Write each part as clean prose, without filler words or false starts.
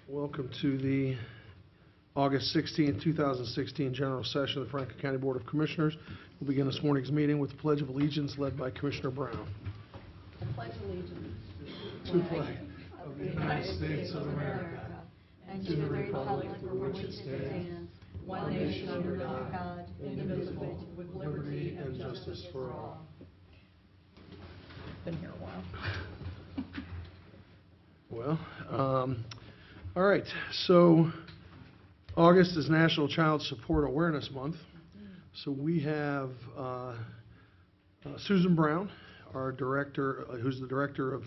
Welcome to the August 16, 2016 General Session of the Franklin County Board of Commissioners. We'll begin this morning's meeting with the Pledge of Allegiance led by Commissioner Brown. I pledge allegiance To the flag of the United States of America and to the republic for which it stands, one nation under God, indivisible, with liberty and justice for all. Been here a while. Well, all right, so August is National Child Support Awareness Month. So we have Susan Brown, our director, who's the director of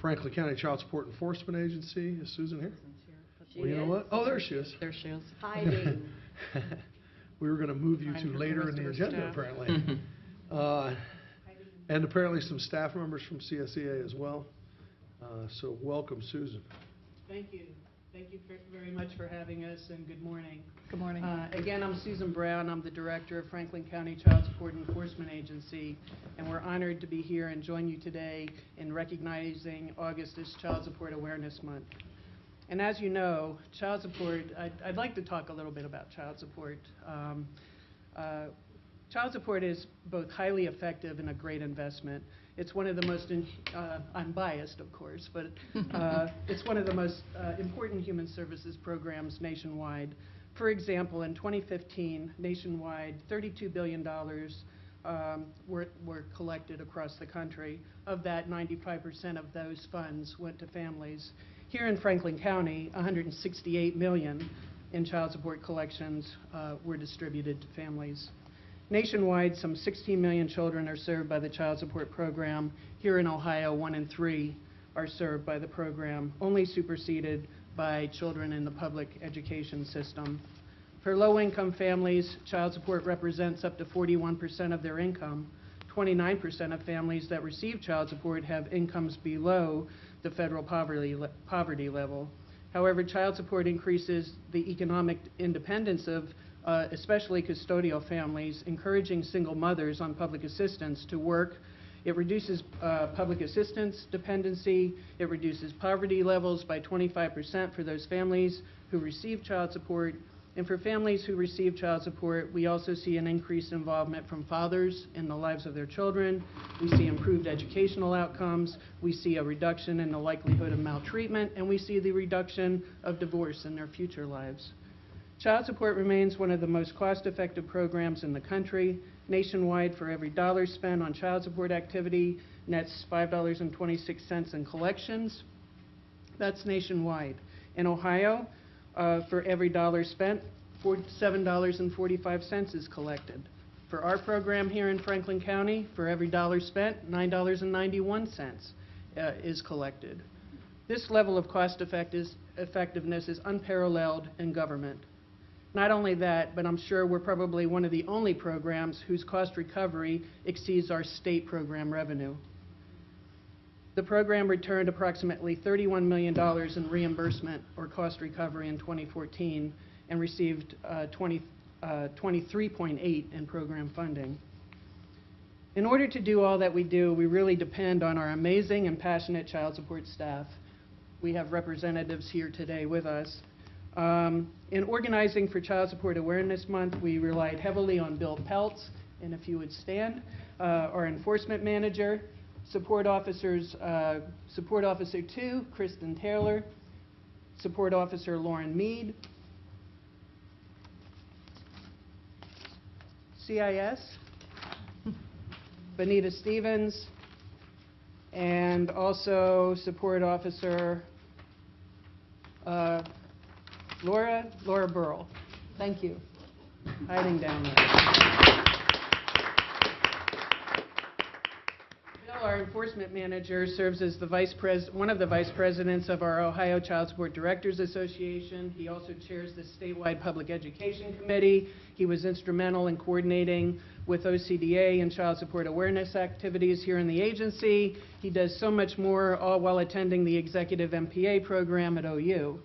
Franklin County Child Support Enforcement Agency. Is Susan here? Well, you know what? Oh, there she is. There she is. Hiding. We were going to move you to later in the agenda, apparently. And apparently some staff members from CSEA as well. So welcome, Susan. Thank you. Thank you very much for having us, and good morning. Good morning. Again, I'm Susan Brown. I'm the director of Franklin County Child Support Enforcement Agency, and we're honored to be here and join you today in recognizing August as Child Support Awareness Month. And as you know, child support, I'd like to talk a little bit about child support. Child support is both highly effective and a great investment. It's one of the most, I'm biased of course, but it's one of the most important human services programs nationwide. For example, in 2015, nationwide, $32 billion were collected across the country. Of that, 95% of those funds went to families. Here in Franklin County, $168 million in child support collections were distributed to families. Nationwide, some 16 million children are served by the child support program. Here in Ohio, 1 in 3 are served by the program, only superseded by children in the public education system. For low-income families, child support represents up to 41% of their income. 29% of families that receive child support have incomes below the federal poverty level. However, child support increases the economic independence of especially custodial families, encouraging single mothers on public assistance to work. It reduces public assistance dependency. It reduces poverty levels by 25% for those families who receive child support. And for families who receive child support, we also see an increased involvement from fathers in the lives of their children. We see improved educational outcomes. We see a reduction in the likelihood of maltreatment, and we see the reduction of divorce in their future lives. Child support remains one of the most cost-effective programs in the country. Nationwide, for every dollar spent on child support activity, nets $5.26 in collections. That's nationwide. In Ohio, for every dollar spent, $7.45 is collected. For our program here in Franklin County, for every dollar spent, $9.91 is collected. This level of cost effectiveness is unparalleled in government. Not only that, but I'm sure we're probably one of the only programs whose cost recovery exceeds our state program revenue. The program returned approximately $31 million in reimbursement or cost recovery in 2014 and received 23.8 in program funding. In order to do all that we do, we really depend on our amazing and passionate child support staff. We have representatives here today with us. In organizing for Child Support Awareness Month, we relied heavily on Bill Peltz, and if you would stand, our enforcement manager, Support Officer 2, Kristen Taylor, Support Officer Lauren Mead, CIS, Benita Stevens, and also Support Officer Laura Burrell. Thank you. Hiding down there. Bill, our enforcement manager, serves as the one of the vice presidents of our Ohio Child Support Directors Association. He also chairs the statewide public education committee. He was instrumental in coordinating with OCDA and child support awareness activities here in the agency. He does so much more, all while attending the executive MPA program at OU.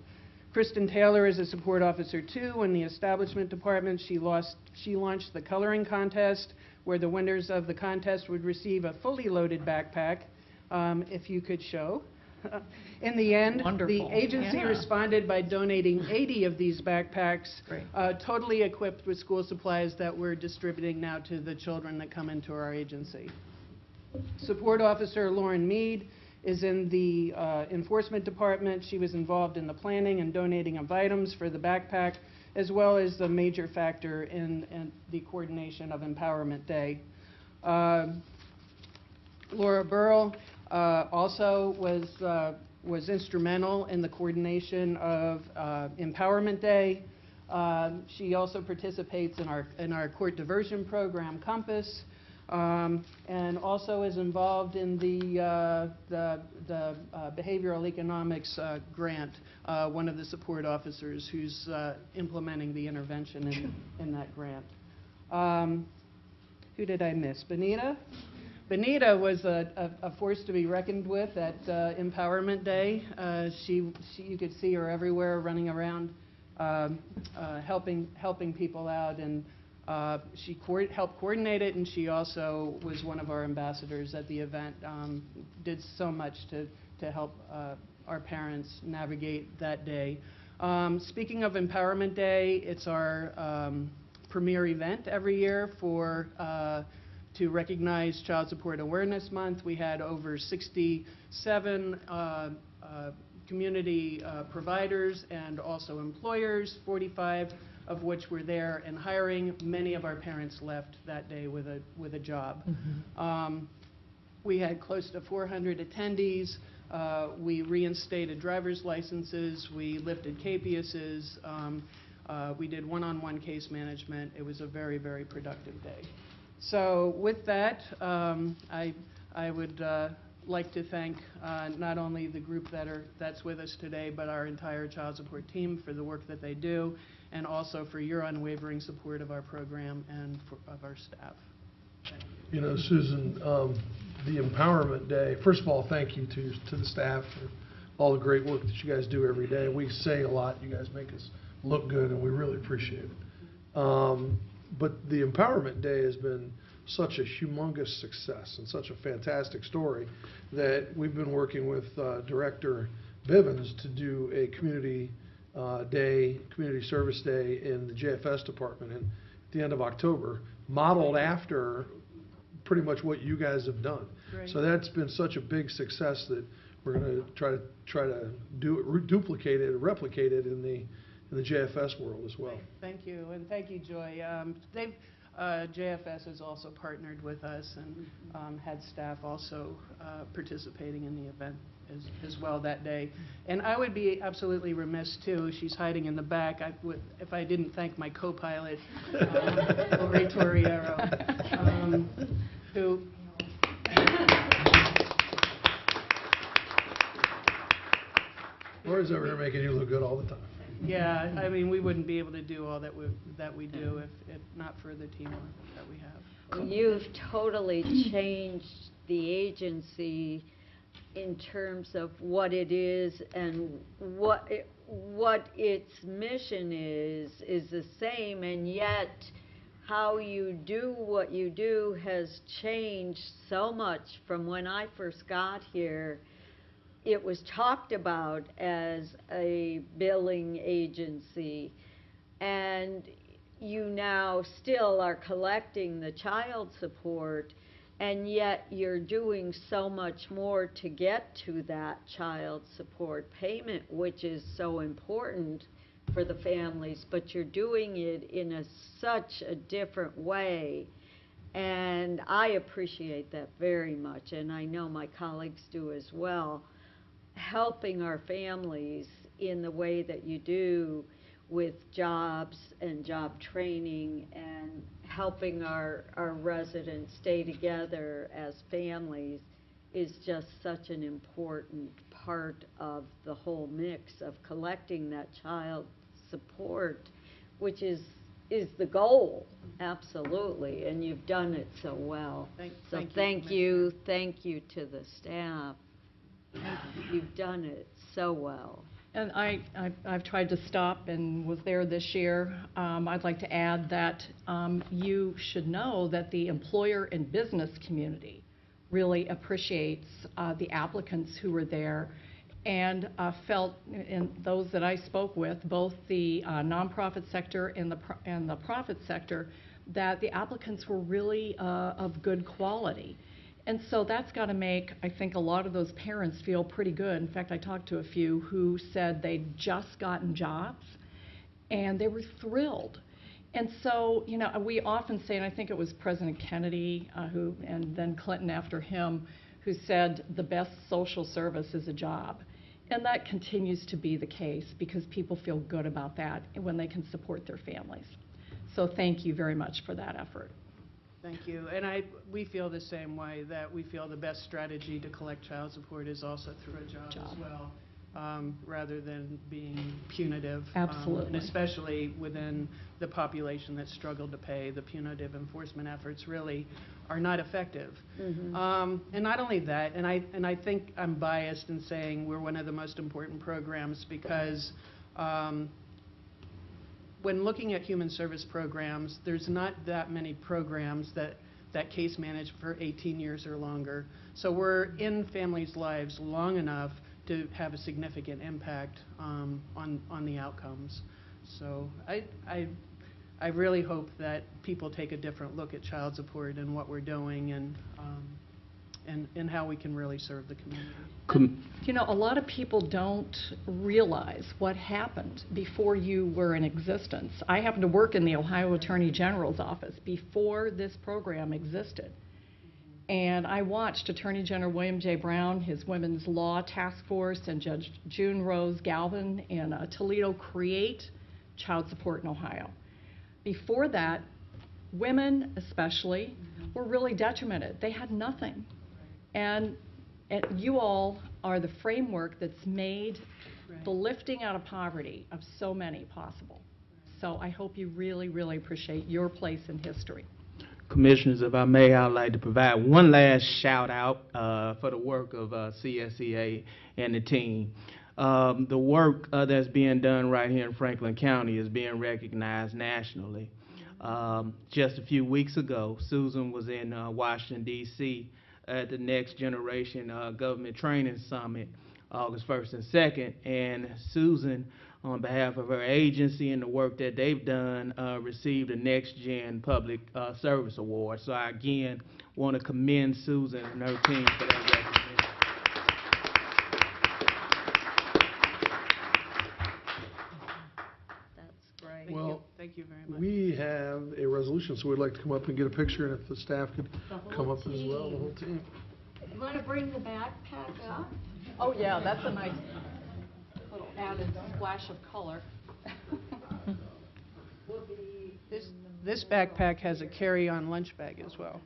Kristen Taylor is a support officer too in the establishment department. She launched the coloring contest, where the winners of the contest would receive a fully loaded backpack, if you could show. In the end, Wonderful. the agency Yeah. responded by donating 80 of these backpacks, Great. totally equipped with school supplies that we're distributing now to the children that come into our agency. Support Officer Lauren Mead is in the Enforcement Department. She was involved in the planning and donating of items for the backpack, as well as the major factor in the coordination of Empowerment Day. Laura Burrell also was instrumental in the coordination of Empowerment Day. She also participates in our court diversion program, Compass, and also is involved in the behavioral economics grant, one of the support officers who's implementing the intervention in that grant. Who did I miss? Benita? Benita was a force to be reckoned with at Empowerment Day. You could see her everywhere running around helping people out, and she helped coordinate it, and she also was one of our ambassadors at the event, did so much to help our parents navigate that day. Speaking of Empowerment Day, it's our premier event every year to recognize Child Support Awareness Month. We had over 67 community providers and also employers, 45 of which were there and hiring. Many of our parents left that day with a job. Mm-hmm. We had close to 400 attendees. We reinstated driver's licenses. We lifted capiases. We did one-on-one case management. It was a very, very productive day. So with that, I would like to thank not only the group that's with us today, but our entire child support team for the work that they do, and also for your unwavering support of our program and of our staff. Thank you. You know, Susan, the Empowerment Day, first of all, thank you to the staff for all the great work that you guys do every day. We say a lot. You guys make us look good, and we really appreciate it. But the Empowerment Day has been such a humongous success and such a fantastic story that we've been working with Director Bivens to do a community service day in the JFS department at the end of October, modeled after pretty much what you guys have done. Great. So that's been such a big success that we're going to try to duplicate it, replicate it in the JFS world as well. Thank you, and thank you, Joy. JFS has also partnered with us and had staff also participating in the event as well that day. And I would be absolutely remiss too, she's hiding in the back, if I didn't thank my co-pilot, Lori Torriero, who Laura's over here making you look good all the time. yeah, I mean, we wouldn't be able to do all that we do if not for the teamwork that we have. You've totally changed the agency in terms of what it is, and what its mission is the same, and yet how you do what you do has changed so much from when I first got here. It was talked about as a billing agency, and you now still are collecting the child support, and yet you're doing so much more to get to that child support payment, which is so important for the families, but you're doing it in such a different way. And I appreciate that very much, and I know my colleagues do as well, helping our families in the way that you do with jobs and job training, and helping our residents stay together as families is just such an important part of the whole mix of collecting that child support, which is the goal, absolutely, and you've done it so well. So thank you to the staff. You've done it so well. And I've tried to stop and was there this year. I'd like to add that you should know that the employer and business community really appreciates the applicants who were there, and felt, in those that I spoke with, both the nonprofit sector and the profit sector, that the applicants were really of good quality. And so that's got to make, I think, a lot of those parents feel pretty good. In fact, I talked to a few who said they'd just gotten jobs, and they were thrilled. And so, you know, we often say, and I think it was President Kennedy, and then Clinton after him, who said the best social service is a job. And that continues to be the case because people feel good about that when they can support their families. So thank you very much for that effort. Thank you. And we feel the same way, that we feel the best strategy to collect child support is also through a job as well, rather than being punitive. Absolutely. And especially within the population that struggled to pay, the punitive enforcement efforts really are not effective. And not only that, and I think I'm biased in saying we're one of the most important programs because when looking at human service programs, there's not that many programs that case manage for 18 years or longer. So we're in families' lives long enough to have a significant impact on the outcomes. So I really hope that people take a different look at child support and what we're doing and how we can really serve the community. You know, a lot of people don't realize what happened before you were in existence. I happened to work in the Ohio Attorney General's office before this program existed. And I watched Attorney General William J. Brown, his Women's Law Task Force, and Judge June Rose Galvin in Toledo create child support in Ohio. Before that, women especially were really detrimented. They had nothing. And you all are the framework that's made the lifting out of poverty of so many possible. So I hope you really, really appreciate your place in history. Commissioners, if I may, I'd like to provide one last shout out for the work of CSEA and the team. The work that's being done right here in Franklin County is being recognized nationally. Just a few weeks ago, Susan was in Washington, D.C. at the Next Generation Government Training Summit, August 1st and 2nd, and Susan, on behalf of her agency and the work that they've done, received a Next Gen Public Service Award. So I again want to commend Susan and her team for that recognition. That's great. Well, Thank you very much. we have a resolution, so we'd like to come up and get a picture, and if the staff could come up as well, the whole team. You want to bring the backpack up? Oh yeah, that's a nice little added splash of color. This backpack has a carry-on lunch bag as well.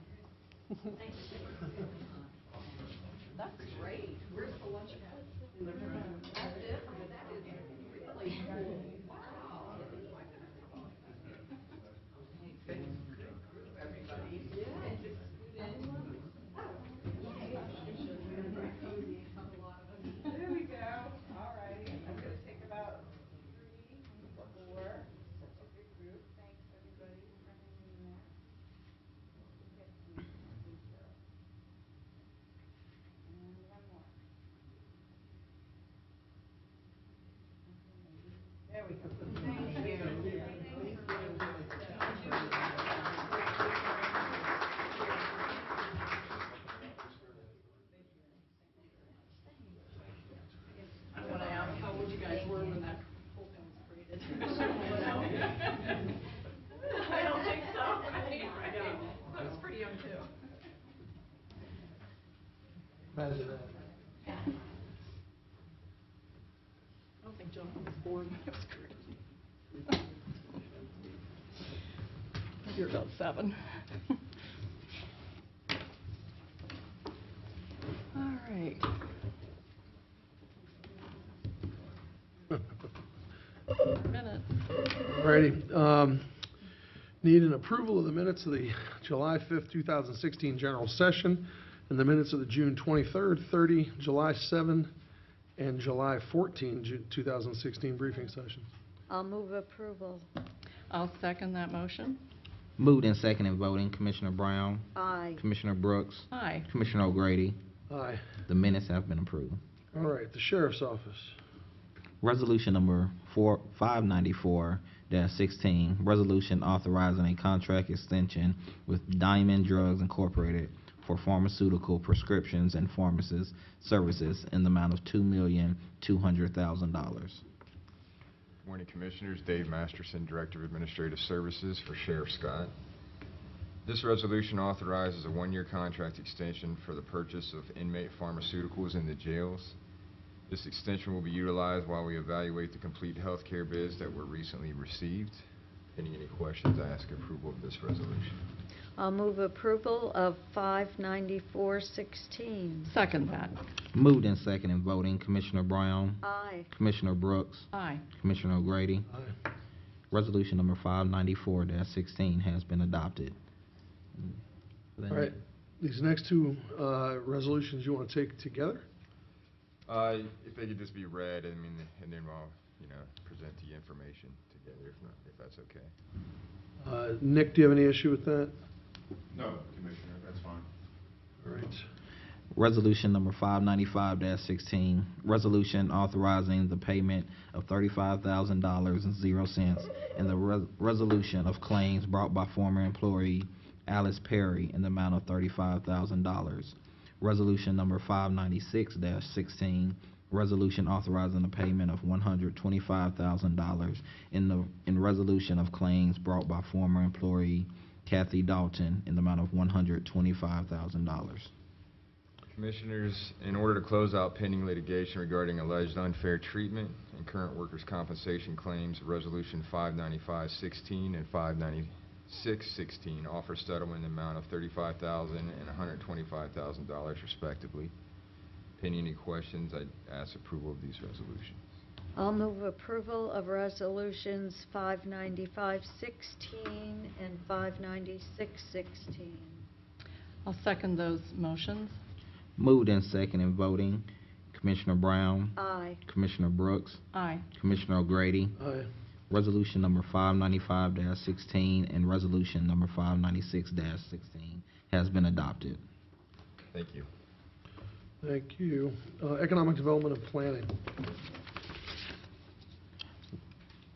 That's great. Where's the lunch bag? That's it? That is really cool. Wow. There we go. All righty. I'm going to take about 3, 4. Such a good group. Thanks, everybody, for hanging in there. And one more. There we go. Thank you. I want to ask how old you guys were when that whole thing was created. I don't think so. Right. I was pretty young too. Imagine that. I don't think John was born when it was created. You're about 7. All right. Minutes. Alrighty, need an approval of the minutes of the July 5th, 2016 general session, and the minutes of the June 23rd, 30, July 7, and July 14, 2016 briefing sessions. I'll move approval. I'll second that motion. Moved and seconded voting, Commissioner Brown, Aye. Commissioner Brooks, Aye. Commissioner O'Grady. Aye. The minutes have been approved. All right, the sheriff's office. Resolution number 594-16, resolution authorizing a contract extension with Diamond Drugs Incorporated for pharmaceutical prescriptions and pharmacist services in the amount of $2,200,000. Morning, Commissioners. Dave Masterson, Director of Administrative Services for Sheriff Scott. This resolution authorizes a one-year contract extension for the purchase of inmate pharmaceuticals in the jails. This extension will be utilized while we evaluate the complete health care bids that were recently received. Any questions, I ask approval of this resolution. I'll move approval of 59416. Second that. Moved and second in voting, Commissioner Brown, Aye. Commissioner Brooks, Aye. Commissioner O'Grady. Aye. Resolution number 594-16 has been adopted. All right, these next two resolutions you want to take together? If they could just be read, and then I'll, present the information together, if that's okay. Nick, do you have any issue with that? No, Commissioner, that's fine. All right. Resolution number 595-16, resolution authorizing the payment of $35,000.00 in the resolution of claims brought by former employee Alice Perry in the amount of $35,000. Resolution number 596-16, resolution authorizing the payment of $125,000 in resolution of claims brought by former employee Kathy Dalton in the amount of $125,000. Commissioners, in order to close out pending litigation regarding alleged unfair treatment and current workers' compensation claims, Resolution 595-16 and 596-16 offer settlement in the amount of $35,000 and $125,000 respectively. Pending any questions, I ask approval of these resolutions. I'll move approval of resolutions 59516 and 59616. I'll second those motions. Moved and second in voting, Commissioner Brown, Aye. Commissioner Brooks, Aye. Commissioner O'Grady. Aye. Resolution number 595-16 and resolution number 596-16 has been adopted. Thank you. Thank you. Economic Development and Planning.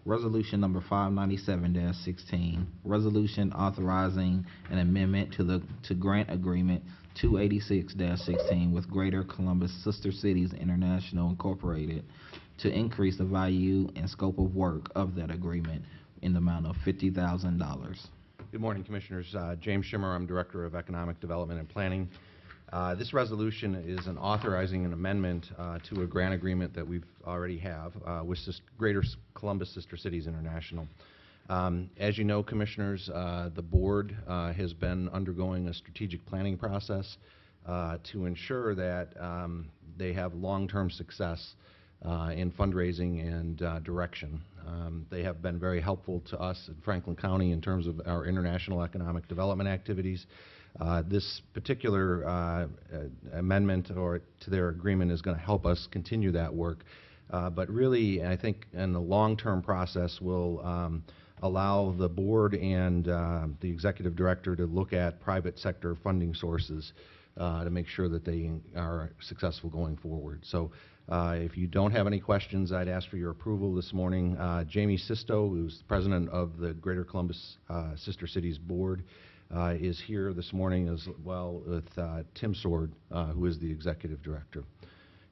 Resolution number 597-16, resolution authorizing an amendment to grant agreement 286-16 with Greater Columbus Sister Cities International Incorporated to increase the value and scope of work of that agreement in the amount of $50,000. Good morning, Commissioners. James Schimmer, I'm Director of Economic Development and Planning. This resolution is an authorizing an amendment to a grant agreement that we've already have with Greater Columbus Sister Cities International. As you know, Commissioners, the board has been undergoing a strategic planning process to ensure that they have long-term success in fundraising and direction. They have been very helpful to us in Franklin County in terms of our international economic development activities. This particular amendment or to their agreement is going to help us continue that work. But really, I think in the long-term process will allow the board and the executive director to look at private sector funding sources to make sure that they are successful going forward. So if you don't have any questions, I'd ask for your approval this morning. Jamie Sisto, who's the president of the Greater Columbus Sister Cities Board, is here this morning, as well with Tim Sword, who is the executive director.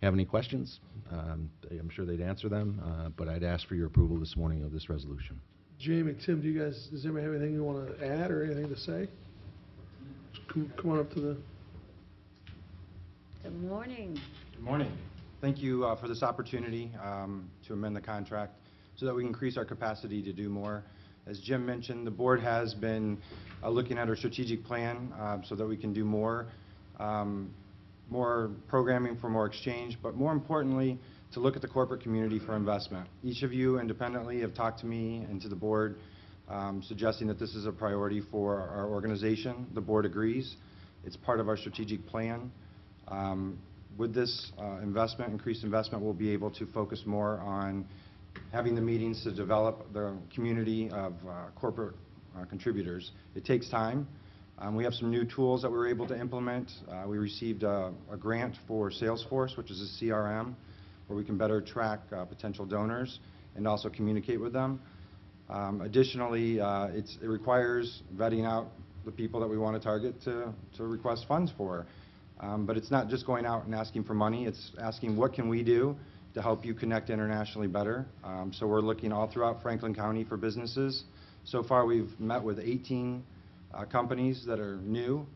Have any questions? I'm sure they'd answer them, but I'd ask for your approval this morning of this resolution. Jamie, Tim, does anybody have anything you want to add or anything to say? Come on up to the... Good morning. Good morning. Thank you for this opportunity to amend the contract so that we can increase our capacity to do more. As Jim mentioned, the board has been looking at our strategic plan so that we can do more programming for more exchange, but more importantly, to look at the corporate community for investment. Each of you independently have talked to me and to the board suggesting that this is a priority for our organization. The board agrees. It's part of our strategic plan. With this increased investment, we'll be able to focus more on having the meetings to develop the community of corporate contributors. It takes time. We have some new tools that we were able to implement. We received a grant for Salesforce, which is a CRM, where we can better track potential donors and also communicate with them. Additionally, it requires vetting out the people that we want to target to request funds for. But it's not just going out and asking for money, it's asking what can we do to help you connect internationally better. So we're looking all throughout Franklin County for businesses. So far, we've met with 18 companies that are new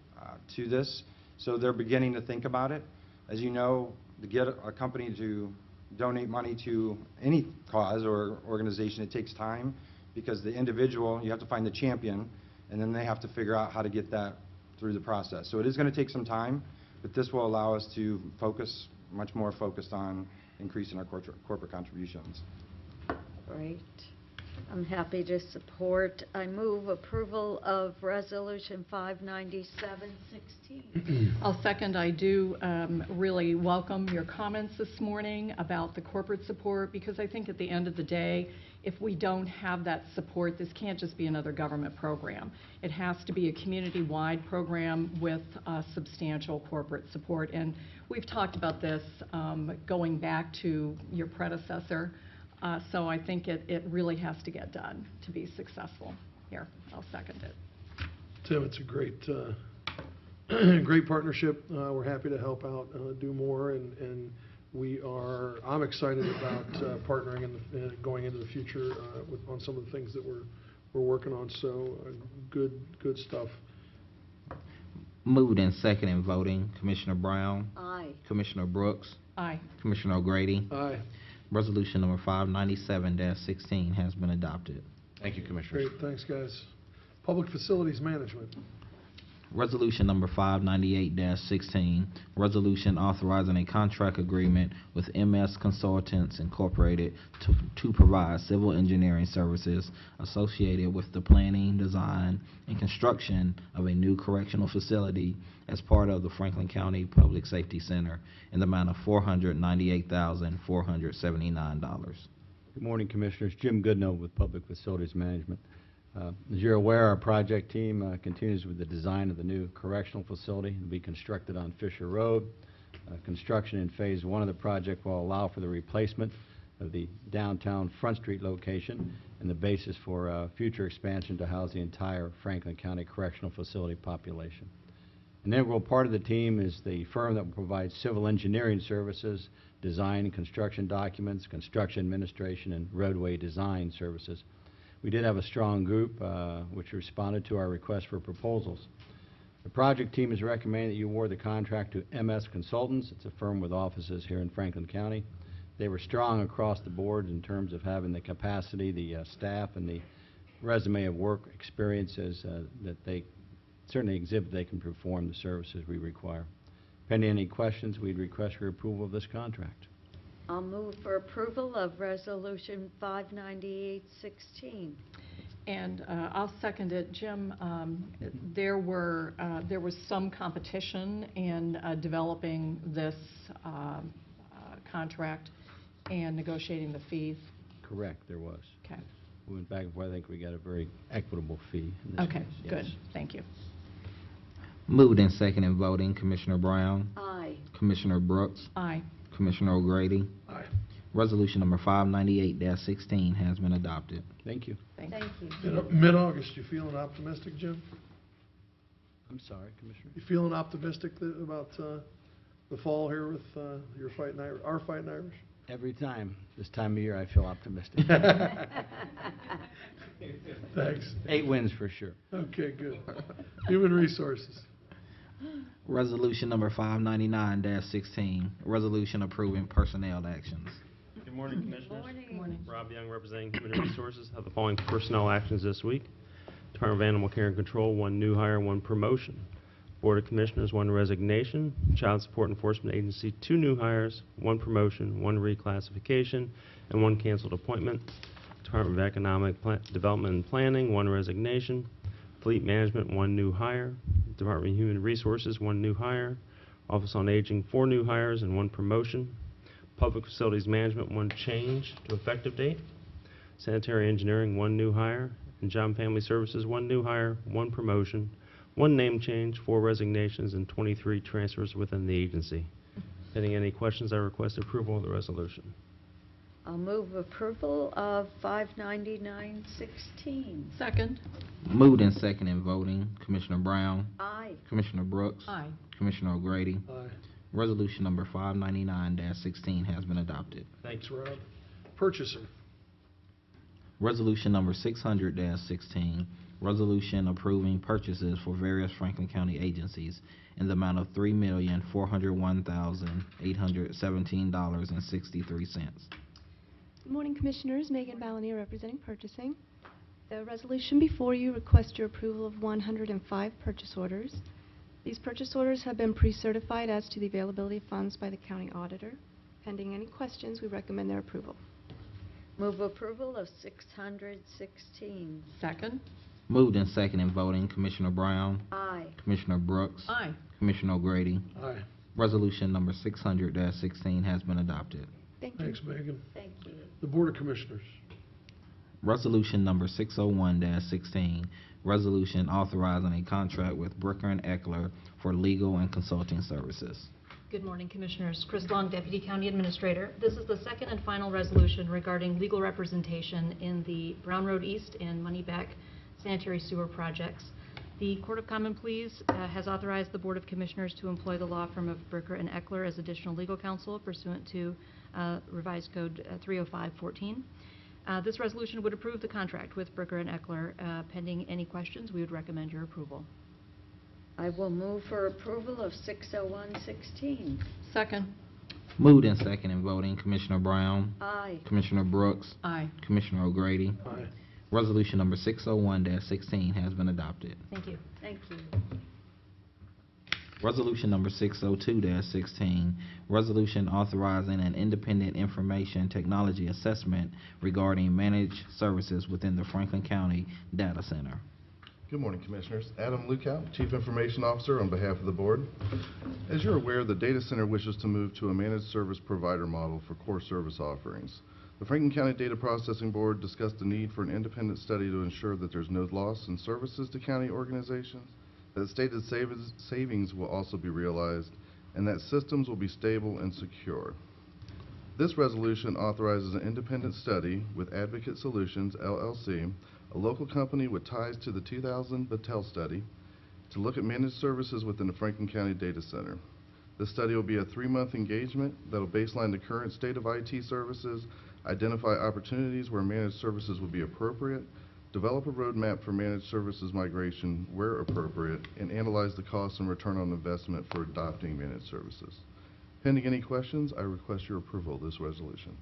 to this, so they're beginning to think about it. As you know, to get a company to donate money to any cause or organization, it takes time, because the individual, you have to find the champion, and then they have to figure out how to get that through the process. So it is going to take some time, but this will allow us to focus, much more focused on increasing our corporate contributions. Great. I'm happy to support. I move approval of Resolution 597-16. I'll second. I do really welcome your comments this morning about the corporate support, because I think at the end of the day, if we don't have that support, this can't just be another government program. It has to be a community-wide program with substantial corporate support. And we've talked about this going back to your predecessor. So I think it really has to get done to be successful here. I'll second it. Tim, it's a great, great partnership. We're happy to help out, do more, and I'm excited about partnering and going into the future on some of the things that we're working on. So good stuff. Moved and second in voting, Commissioner Brown, Aye. Commissioner Brooks, Aye. Commissioner O'Grady. Aye. Resolution number 597-16 has been adopted. Thank you, Commissioners. Great, thanks, guys. Public Facilities Management. Resolution number 598-16, resolution authorizing a contract agreement with MS Consultants Incorporated to provide civil engineering services associated with the planning, design, and construction of a new correctional facility as part of the Franklin County Public Safety Center in the amount of $498,479. Good morning, Commissioners. Jim Goodnow with Public Facilities Management. As you're aware, our project team continues with the design of the new correctional facility to be constructed on Fisher Road. Construction in Phase 1 of the project will allow for the replacement of the downtown Front Street location and the basis for future expansion to house the entire Franklin County Correctional Facility population. An integral part of the team is the firm that will provide civil engineering services, design and construction documents, construction administration, and roadway design services. We did have a strong group which responded to our request for proposals. The project team is recommending that you award the contract to MS Consultants. It's a firm with offices here in Franklin County. They were strong across the board in terms of having the capacity, the staff, and the resume of work experiences that they certainly exhibit. They can perform the services we require. Pending any questions, we'd request your approval of this contract. I'll move for approval of Resolution 598-16. And I'll second it. Jim, there was some competition in developing this contract and negotiating the fees. Correct, there was. Okay. We went back and forth. I think we got a very equitable fee in this Okay, case. good. Yes. Thank you. Moved and second in voting, Commissioner Brown, Aye. Commissioner Brooks, Aye. Commissioner O'Grady. Aye. Resolution number 598-16 has been adopted. Thank you. Thank you. Mid-August, you feeling optimistic, Jim? I'm sorry, Commissioner. You feeling optimistic about the fall here with your Fighting Irish, our Fighting Irish? Every time, this time of year, I feel optimistic. Thanks. 8 wins for sure. Okay, good. Human Resources. Resolution number 599-16, resolution approving personnel actions. Good morning, Commissioners. Morning. Morning. Rob Young, representing Human Resources, have the following personnel actions this week. Department of Animal Care and Control, 1 new hire, 1 promotion. Board of Commissioners, 1 resignation. Child Support Enforcement Agency, 2 new hires, 1 promotion, 1 reclassification, and 1 canceled appointment. Department of Economic Development and Planning, 1 resignation. Fleet Management, 1 new hire. Department of Human Resources, 1 new hire. Office on Aging, 4 new hires and 1 promotion. Public Facilities Management, 1 change to effective date. Sanitary Engineering, 1 new hire. And Job and Family Services, 1 new hire, 1 promotion, 1 name change, 4 resignations, and 23 transfers within the agency. Pending any questions, I request approval of the resolution. I'll move approval of 59916. Second. Moved and second in voting, Commissioner Brown, Aye. Commissioner Brooks, Aye. Commissioner O'Grady. Aye. Resolution number 599-16 has been adopted. Thanks, Rob. Purchaser. Resolution number 600-16, resolution approving purchases for various Franklin County agencies in the amount of $3,401,817.63. Good morning, Commissioners. Megan Balanier representing purchasing. The resolution before you requests your approval of 105 purchase orders. These purchase orders have been pre-certified as to the availability of funds by the county auditor. Pending any questions, we recommend their approval. Move approval of 616. Second. Moved and second in voting, Commissioner Brown, Aye. Commissioner Brooks, Aye. Commissioner O'Grady. Aye. Resolution number 600-16 has been adopted. Thank you. Thanks, Megan. Thank you. The Board of Commissioners. Resolution number 601-16, resolution authorizing a contract with Bricker and Eckler for legal and consulting services. Good morning, Commissioners. Chris Long, Deputy County Administrator. This is the second and final resolution regarding legal representation in the Brown Road East and Moneyback sanitary sewer projects. The Court of Common Pleas has authorized the Board of Commissioners to employ the law firm of Bricker and Eckler as additional legal counsel pursuant to Revised Code 30514. This resolution would approve the contract with Bricker and Eckler. Pending any questions, we would recommend your approval. I will move for approval of 60116. Second. Moved and second in voting, Commissioner Brown, Aye. Commissioner Brooks, Aye. Commissioner O'Grady. Aye. Resolution number 601-16 has been adopted. Thank you. Thank you. Resolution number 602-16, resolution authorizing an independent information technology assessment regarding managed services within the Franklin County Data Center. Good morning, Commissioners. Adam Lukow, Chief Information Officer on behalf of the Board. As you're aware, the Data Center wishes to move to a managed service provider model for core service offerings. The Franklin County Data Processing Board discussed the need for an independent study to ensure that there's no loss in services to county organizations, that stated savings will also be realized, and that systems will be stable and secure. This resolution authorizes an independent study with Advocate Solutions, LLC, a local company with ties to the 2000 Battelle study, to look at managed services within the Franklin County Data Center. This study will be a 3-month engagement that will baseline the current state of IT services, identify opportunities where managed services would be appropriate, develop a roadmap for managed services migration where appropriate, and analyze the cost and return on investment for adopting managed services. Pending any questions, I request your approval of this resolution.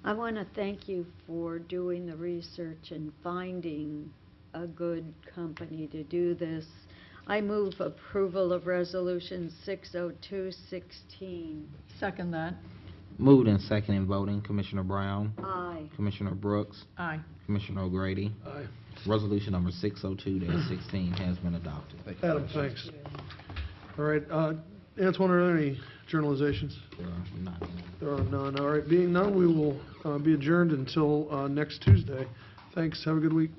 I want to thank you for doing the research and finding a good company to do this. I move approval of Resolution 60216. Second that. Moved and second in voting, Commissioner Brown, Aye. Commissioner Brooks, Aye. Commissioner O'Grady. Aye. Resolution number 602-16 has been adopted. Thank you. Adam, thanks. All right, Antoine, are there any journalizations? There are none. There are none. All right, being none, we will be adjourned until next Tuesday. Thanks. Have a good week.